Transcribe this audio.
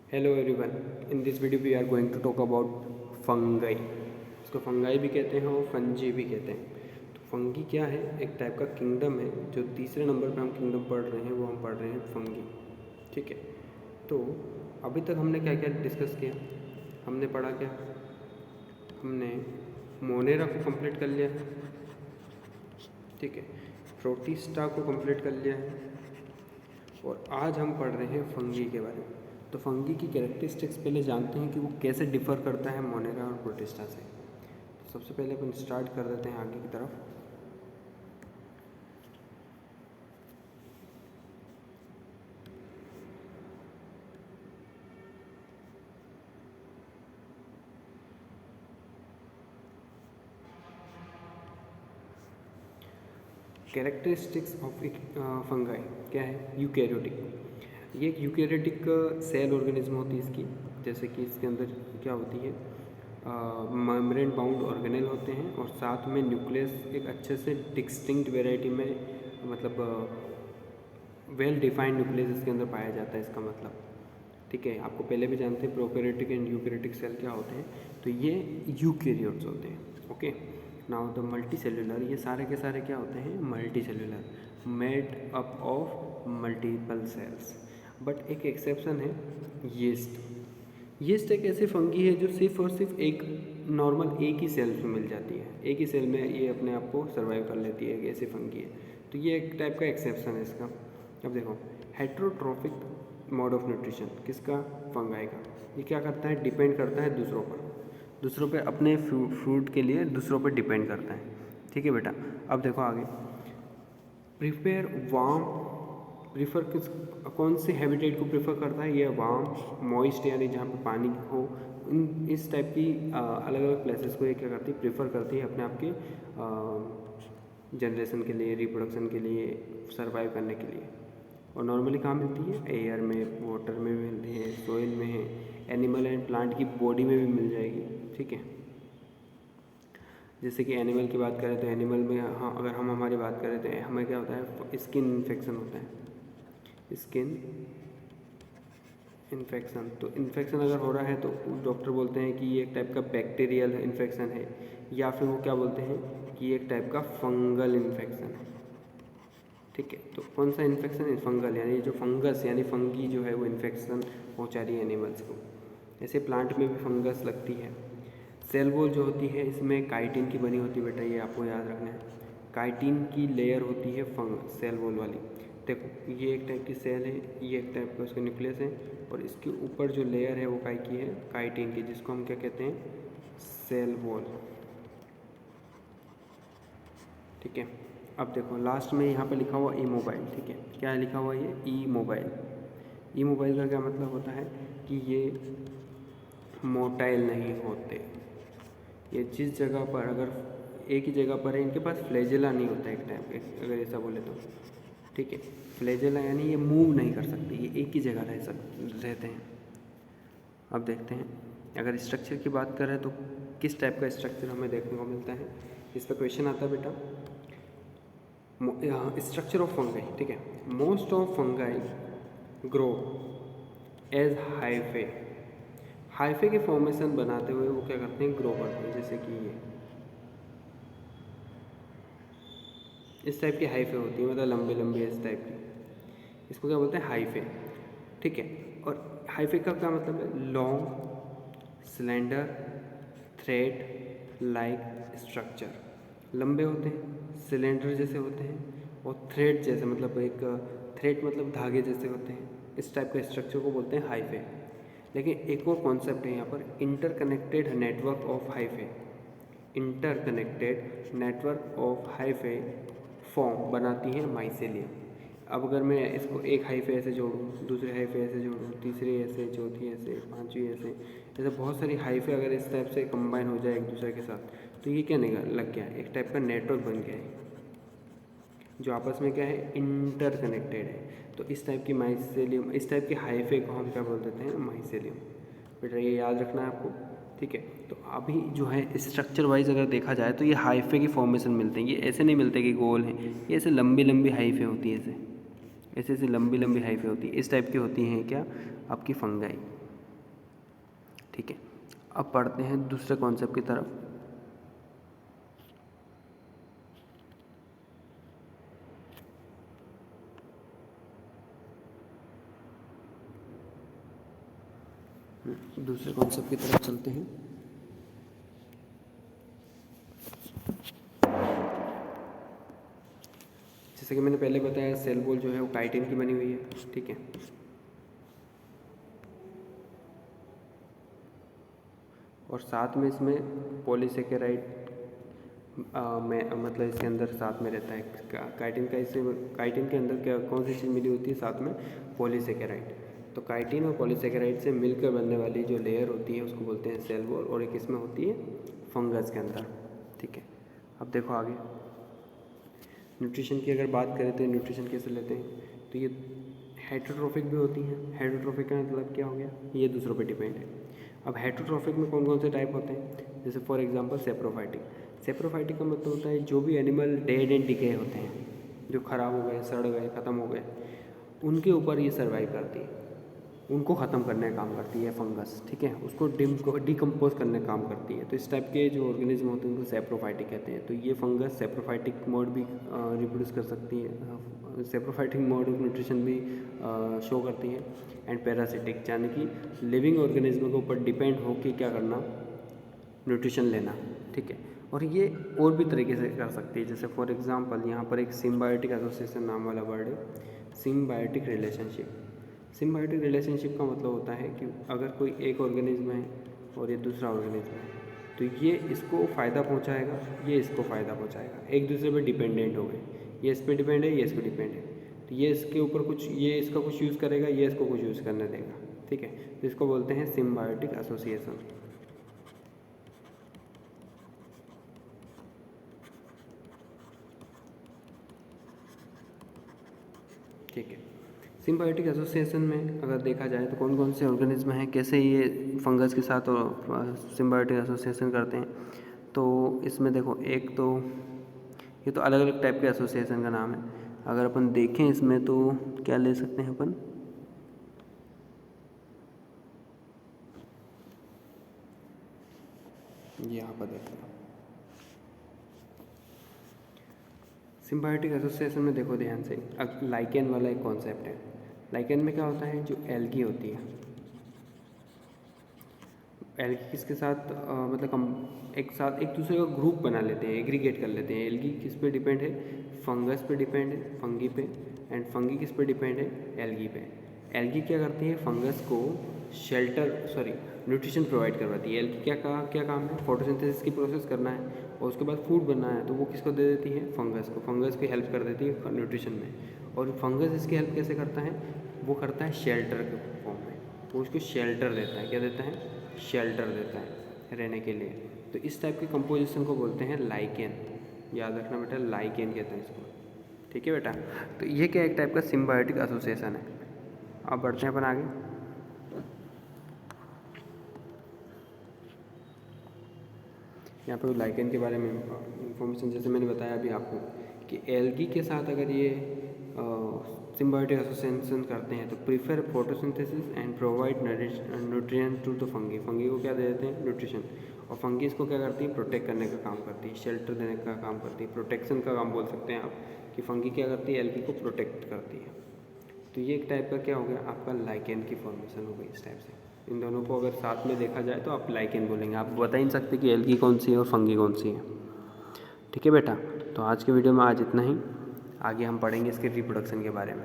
Hello everyone, in this video we are going to talk about fungi. इसको fungi भी कहते हैं और फंजी भी कहते हैं। तो फंगी क्या है? एक टाइप का किंगडम है। जो तीसरे नंबर पे हम किंगडम पढ़ रहे हैं वो हम पढ़ रहे हैं फंगी। ठीक है, तो अभी तक हमने क्या क्या डिस्कस किया? हमने पढ़ा क्या? हमने मोनेरा को कंप्लीट कर लिया, ठीक है, प्रोटिस्टा को कंप्लीट कर लिया है, और आज हम पढ़ रहे हैं फंगी के बारे में। तो फंगी की कैरेक्टरिस्टिक्स पहले जानते हैं कि वो कैसे डिफ़र करता है मोनेरा और प्रोटिस्टा से। तो सबसे पहले अपन स्टार्ट कर देते हैं आगे की तरफ। कैरेक्टरिस्टिक्स ऑफ फंगाई क्या है? यूकैरियोटिक। ये एक यूकैरियोटिक सेल ऑर्गेनिज्म होती है इसकी। जैसे कि इसके अंदर क्या होती है, मेम्ब्रेन बाउंड ऑर्गेनेल होते हैं, और साथ में न्यूक्लियस एक अच्छे से डिस्टिंक्ट वेराइटी में, मतलब वेल डिफाइंड न्यूक्लियस इसके अंदर पाया जाता है। इसका मतलब, ठीक है, आपको पहले भी जानते हैं प्रोकैरियोटिक एंड यूकैरियोटिक सेल क्या होते हैं। तो ये यूकैरियोट्स होते हैं। Okay, now the multicellular, ये सारे के सारे क्या होते हैं? Multicellular, made up of multiple cells. But एक एक्सेप्शन है, यीस्ट। यीस्ट एक ऐसी फंगी है जो सिर्फ और सिर्फ एक नॉर्मल एक ही सेल में मिल जाती है। एक ही सेल में ये अपने आप को सर्वाइव कर लेती है, एक ऐसी फंगी है। तो ये एक टाइप का एक्सेप्शन है इसका। अब देखो, हेट्रोट्रोफिक मोड ऑफ न्यूट्रिशन किसका? फंगाई का। ये क्या करता है? डिपेंड करता है दूसरों पे अपने फूड के लिए दूसरों पे डिपेंड करता है। ठीक है बेटा, अब देखो आगे। प्रिपेयर वार्म, प्रीफर किस, कौन से हैबिटेट को प्रेफर करता है? ये वार्म, मॉइस्ट, यानी जहाँ पे पानी हो, इस टाइप की अलग अलग प्लेसेस को ये क्या करती है? प्रेफर करती है अपने आप के जनरेशन के लिए, रिप्रोडक्शन के लिए, सर्वाइव करने के लिए। और नॉर्मली कहाँ मिलती है? एयर में, वाटर में भी मिलती है, सोइल में है, एनिमल एंड प्लांट की बॉडी में भी मिल जाएगी। ठीक है, जैसे कि एनिमल की बात करें तो एनिमल में, हाँ, अगर हम हमारी बात करें तो हमें क्या होता है? स्किन इन्फेक्शन होता है, स्किन इन्फेक्शन। तो इन्फेक्शन अगर हो रहा है तो डॉक्टर बोलते हैं कि ये एक टाइप का बैक्टीरियल इन्फेक्शन है, या फिर वो क्या बोलते हैं कि ये एक टाइप का फंगल इन्फेक्शन है। ठीक है, तो कौन सा इन्फेक्शन है? फंगल, यानी जो फंगस यानी फंगी जो है वो इन्फेक्शन पहुंचा रही है एनिमल्स को। ऐसे प्लांट में भी फंगस लगती है। सेल वॉल जो होती है इसमें काइटिन की बनी होती है बेटा, ये आपको याद रखना है। काइटिन की लेयर होती है सेल वॉल वाली। देखो, ये एक टाइप की सेल है, ये एक टाइप का उसका न्यूक्लियस है, और इसके ऊपर जो लेयर है वो काय की है? काइटिन की, जिसको हम क्या कहते हैं? Cell wall. ठीक है, अब देखो लास्ट में यहाँ पे लिखा हुआ ई मोबाइल। ठीक है, क्या लिखा हुआ ये? ई मोबाइल। ई मोबाइल का क्या मतलब होता है कि ये मोटाइल नहीं होते। ये जिस जगह पर, अगर एक ही जगह पर है, इनके पास फ्लैजेला नहीं होता एक टाइप, अगर ऐसा बोले तो। ठीक है, फ्लैजेला यानी ये मूव नहीं कर सकते, ये एक ही जगह रहते हैं। अब देखते हैं, अगर स्ट्रक्चर की बात करें तो किस टाइप का स्ट्रक्चर हमें देखने को मिलता है। इस पर क्वेश्चन आता है बेटा, स्ट्रक्चर ऑफ फंगाई। ठीक है, most of fungi grow as hyphae. Hyphae के फॉर्मेशन बनाते हुए वो क्या करते हैं? ग्रो करते हैं। जैसे कि ये इस टाइप की हाइफे होती है, मतलब लंबे लंबे इस टाइप की, इसको क्या बोलते हैं? हाइफे। ठीक है, और हाइफे का क्या मतलब है? Long, slender, thread like structure. लंबे होते हैं, सिलेंडर जैसे होते हैं, और थ्रेड जैसे, मतलब एक थ्रेड मतलब धागे जैसे होते हैं। इस टाइप के स्ट्रक्चर को बोलते हैं हाइफे। लेकिन एक और कॉन्सेप्ट है यहाँ पर, interconnected network of hyphae. Interconnected network of hyphae form बनाती है माइसेलियम। अब अगर मैं इसको एक हाइफे ऐसे जोड़ूँ, दूसरे हाइफे ऐसे जोड़ूँ, तीसरी ऐसे, चौथी ऐसे, पांचवी ऐसे, ऐसे बहुत सारी हाइफे अगर इस टाइप से कंबाइन हो जाए एक दूसरे के साथ, तो ये क्या निकल लग गया? एक टाइप का नेटवर्क बन गया है जो आपस में क्या है? इंटरकनेक्टेड है। तो इस टाइप की माइसेलियम, इस टाइप के हाइफे को हम क्या बोल देते हैं? माइसेलियम। बेटा ये याद रखना है आपको। ठीक है, तो अभी जो है स्ट्रक्चर वाइज अगर देखा जाए तो ये हाइफे की फॉर्मेशन मिलते हैं। ये ऐसे नहीं मिलते कि गोल हैं, ये ऐसे लंबी लंबी हाइफे होती है, ऐसे ऐसे ऐसे लंबी लंबी हाइफे होती है। इस टाइप की होती हैं क्या? आपकी फंगाई। ठीक है, अब पढ़ते हैं दूसरे कॉन्सेप्ट की तरफ। दूसरे कॉन्सेप्ट की तरफ चलते हैं। जैसे कि मैंने पहले बताया, सेल वॉल जो है वो काइटिन की बनी हुई है, ठीक है। और साथ में इसमें पॉलीसेकेराइड में मतलब इसके अंदर साथ में रहता है काइटिन का। इससे काइटिन के अंदर क्या कौन सी चीज़ मिली होती है? साथ में पॉलीसेकेराइड। तो काइटिन और पॉलीसेकेराइड से मिलकर बनने वाली जो लेयर होती है उसको बोलते हैं सेल वॉल, और एक इसमें होती है फंगस के अंदर, ठीक है। अब देखो आगे न्यूट्रिशन की अगर बात करें तो न्यूट्रिशन कैसे लेते हैं, तो ये हेटरोट्रोफिक भी होती हैं। हेटरोट्रोफिक का मतलब क्या हो गया? ये दूसरों पे डिपेंड है। अब हेटरोट्रोफिक में कौन कौन से टाइप होते हैं? जैसे फॉर एग्जांपल सेप्रोफाइटिक। सेप्रोफाइटिक का मतलब होता है जो भी एनिमल डेड एंड डिके होते हैं, जो ख़राब हो गए, सड़ गए, ख़त्म हो गए, उनके ऊपर ये सर्वाइव करती है, उनको ख़त्म करने का काम करती है फंगस, ठीक है। उसको डिकम्पोज करने का काम करती है। तो इस टाइप के जो ऑर्गेनिज्म होते हैं उनको सेप्रोफाइटिक कहते हैं। तो ये फंगस सेप्रोफाइटिक मोड भी रिप्रोड्यूस कर सकती है, सेप्रोफाइटिक मोड ऑफ न्यूट्रिशन भी शो करती है। एंड पैरासिटिक यानी कि लिविंग ऑर्गेनिज्म के ऊपर डिपेंड होकर क्या करना, न्यूट्रिशन लेना, ठीक है। और ये और भी तरीके से कर सकती है। जैसे फॉर एग्जांपल यहाँ पर एक सिम्बायोटिक एसोसिएशन नाम वाला वर्ड है, सिम्बायोटिक रिलेशनशिप। सिम्बायोटिक रिलेशनशिप का मतलब होता है कि अगर कोई एक ऑर्गेनिज्म है और ये दूसरा ऑर्गेनिज्म है, तो ये इसको फ़ायदा पहुँचाएगा, ये इसको फ़ायदा पहुँचाएगा, एक दूसरे पर डिपेंडेंट हो गए। ये इस पर डिपेंड है, ये इस पर डिपेंड है, तो ये इसके ऊपर कुछ, ये इसका कुछ यूज़ करेगा, ये इसको कुछ यूज़ करने देगा, ठीक है। तो इसको बोलते हैं सिम्बायोटिक एसोसिएशन। ठीक है, सिम्बायोटिक एसोसिएशन में अगर देखा जाए तो कौन कौन से ऑर्गेनिज्म हैं, कैसे ये फंगस के साथ सिम्बायोटिक एसोसिएशन करते हैं। तो इसमें देखो, एक तो ये तो अलग अलग टाइप के एसोसिएशन का नाम है। अगर अपन देखें इसमें तो क्या ले सकते हैं अपन, यहाँ पर देखते हैं सिम्बायोटिक एसोसिएशन में। देखो ध्यान से, लाइकेन वाला एक कॉन्सेप्ट है। लाइकेन में क्या होता है, जो एल्गी होती है, एल्गी किसके साथ मतलब हम एक साथ एक दूसरे का ग्रुप बना लेते हैं, एग्रीगेट कर लेते हैं। एल्गी किस पे डिपेंड है? फंगस पे डिपेंड है, फंगी पे। एंड फंगी किस पे डिपेंड है? एल्गी पे। एल्गी क्या करती है? फंगस को न्यूट्रिशन प्रोवाइड करवाती है। एल्गी क्या काम है? फोटोसिंथेसिस की प्रोसेस करना है और उसके बाद फूड बनना है, तो वो किसको दे देती है? फंगस को। फंगस की हेल्प कर देती है न्यूट्रिशन में। और फंगस इसकी हेल्प कैसे करता है? वो करता है शेल्टर के फॉर्म में, वो उसको शेल्टर देता है। क्या देता है? शेल्टर देता है रहने के लिए। तो इस टाइप के कंपोजिशन को बोलते हैं लाइकेन। याद रखना बेटा, लाइकेन कहते हैं इसको, ठीक है बेटा। तो ये क्या एक टाइप का सिम्बायोटिक एसोसिएशन है। अब बढ़ते हैं अपन आगे। यहाँ पर लाइकेन के बारे में इंफॉर्मेशन, जैसे मैंने बताया अभी आपको कि एल्गी के साथ अगर ये सिम्बायोटिक एसोसिएशन करते हैं तो prefer photosynthesis and provide nutrient to the fungi. Fungi को क्या दे देते हैं? न्यूट्रिशन। और फंगी इसको क्या करती है? प्रोटेक्ट करने का काम करती है, शेल्टर देने का काम करती है, प्रोटेक्शन का काम बोल सकते हैं आप कि फंगी क्या करती है? एल्गी को प्रोटेक्ट करती है। तो ये एक टाइप का क्या हो गया आपका? लाइकेन की फॉर्मेशन हो गई इस टाइप से। इन दोनों को अगर साथ में देखा जाए तो आप लाइकेन बोलेंगे, आप बता ही नहीं सकते कि एल्गी कौन सी है और फंगी कौन सी है, ठीक है बेटा। तो आज के वीडियो में आज इतना ही, आगे हम पढ़ेंगे इसके रिप्रोडक्शन के बारे में।